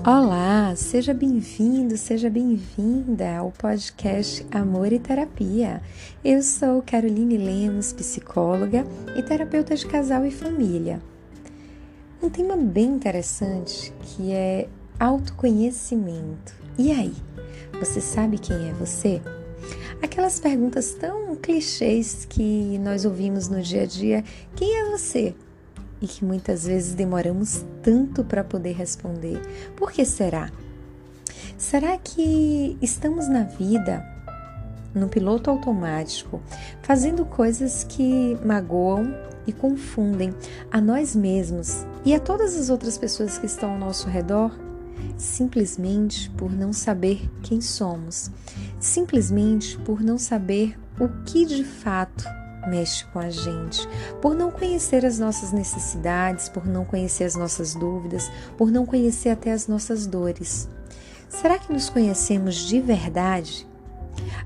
Olá, seja bem-vindo, seja bem-vinda ao podcast Amor e Terapia. Eu sou Caroline Lemos, psicóloga e terapeuta de casal e família. Um tema bem interessante que é autoconhecimento. E aí, você sabe quem é você? Aquelas perguntas tão clichês que nós ouvimos no dia a dia, quem é você? E que muitas vezes demoramos tanto para poder responder. Por que será? Será que estamos na vida, no piloto automático, fazendo coisas que magoam e confundem a nós mesmos e a todas as outras pessoas que estão ao nosso redor, simplesmente por não saber quem somos, simplesmente por não saber o que de fato mexe com a gente, por não conhecer as nossas necessidades, por não conhecer as nossas dúvidas, por não conhecer até as nossas dores. Será que nos conhecemos de verdade?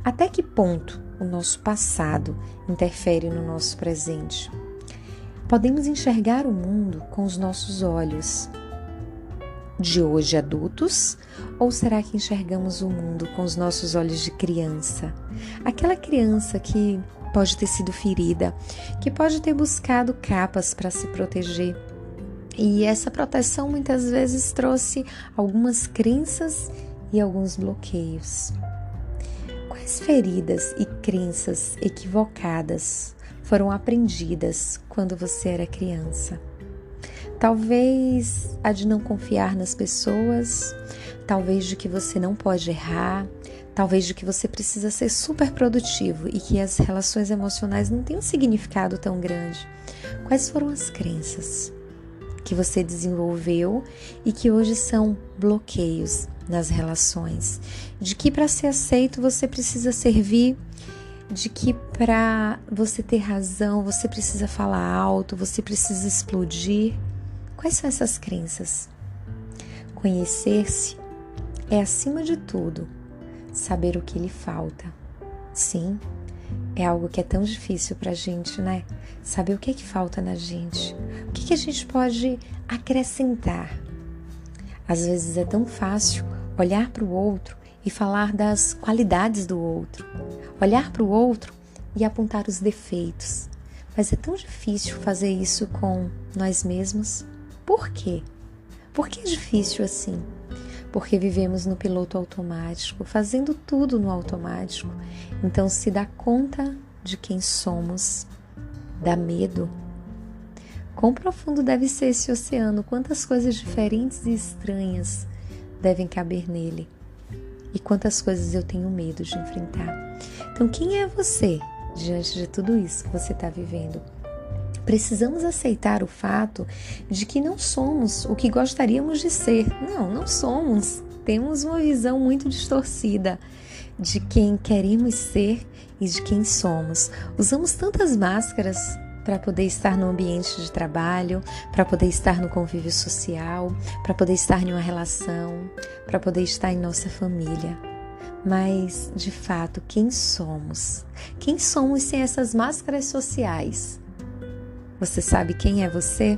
Até que ponto o nosso passado interfere no nosso presente? Podemos enxergar o mundo com os nossos olhos de hoje adultos, ou será que enxergamos o mundo com os nossos olhos de criança? Aquela criança que pode ter sido ferida, que pode ter buscado capas para se proteger. E essa proteção muitas vezes trouxe algumas crenças e alguns bloqueios. Quais feridas e crenças equivocadas foram aprendidas quando você era criança? Talvez a de não confiar nas pessoas, talvez de que você não pode errar, talvez de que você precisa ser super produtivo e que as relações emocionais não têm um significado tão grande. Quais foram as crenças que você desenvolveu e que hoje são bloqueios nas relações? De que para ser aceito você precisa servir, de que para você ter razão você precisa falar alto, você precisa explodir. Quais são essas crenças? Conhecer-se é, acima de tudo, saber o que lhe falta. Sim, é algo que é tão difícil pra gente, né? Saber o que é que falta na gente. O que a gente pode acrescentar. Às vezes é tão fácil olhar para o outro e falar das qualidades do outro. Olhar para o outro e apontar os defeitos. Mas é tão difícil fazer isso com nós mesmos. Por quê? Por que é difícil assim? Porque vivemos no piloto automático, fazendo tudo no automático. Então, se dá conta de quem somos, dá medo. Quão profundo deve ser esse oceano? Quantas coisas diferentes e estranhas devem caber nele? E quantas coisas eu tenho medo de enfrentar? Então, quem é você diante de tudo isso que você está vivendo? Precisamos aceitar o fato de que não somos o que gostaríamos de ser. Não somos. Temos uma visão muito distorcida de quem queremos ser e de quem somos. Usamos tantas máscaras para poder estar no ambiente de trabalho, para poder estar no convívio social, para poder estar em uma relação, para poder estar em nossa família. Mas, de fato, quem somos? Quem somos sem essas máscaras sociais? Você sabe quem é você?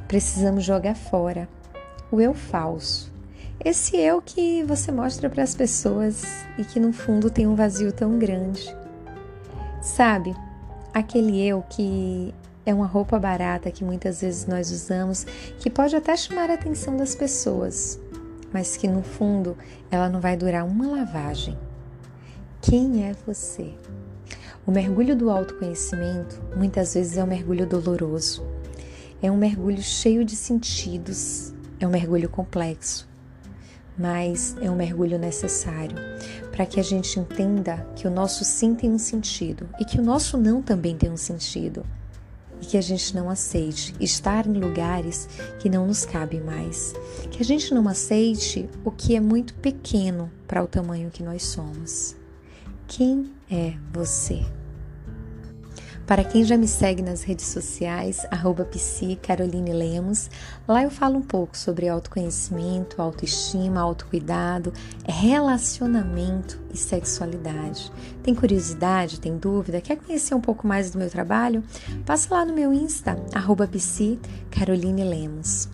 Precisamos jogar fora o eu falso. Esse eu que você mostra para as pessoas e que no fundo tem um vazio tão grande. Sabe, aquele eu que é uma roupa barata que muitas vezes nós usamos, que pode até chamar a atenção das pessoas, mas que no fundo ela não vai durar uma lavagem. Quem é você? O mergulho do autoconhecimento muitas vezes é um mergulho doloroso, é um mergulho cheio de sentidos, é um mergulho complexo, mas é um mergulho necessário para que a gente entenda que o nosso sim tem um sentido e que o nosso não também tem um sentido e que a gente não aceite estar em lugares que não nos cabem mais, que a gente não aceite o que é muito pequeno para o tamanho que nós somos. Quem é você? Para quem já me segue nas redes sociais, @psicarolinelemos, lá eu falo um pouco sobre autoconhecimento, autoestima, autocuidado, relacionamento e sexualidade. Tem curiosidade, tem dúvida, quer conhecer um pouco mais do meu trabalho? Passa lá no meu Insta, @psicarolinelemos.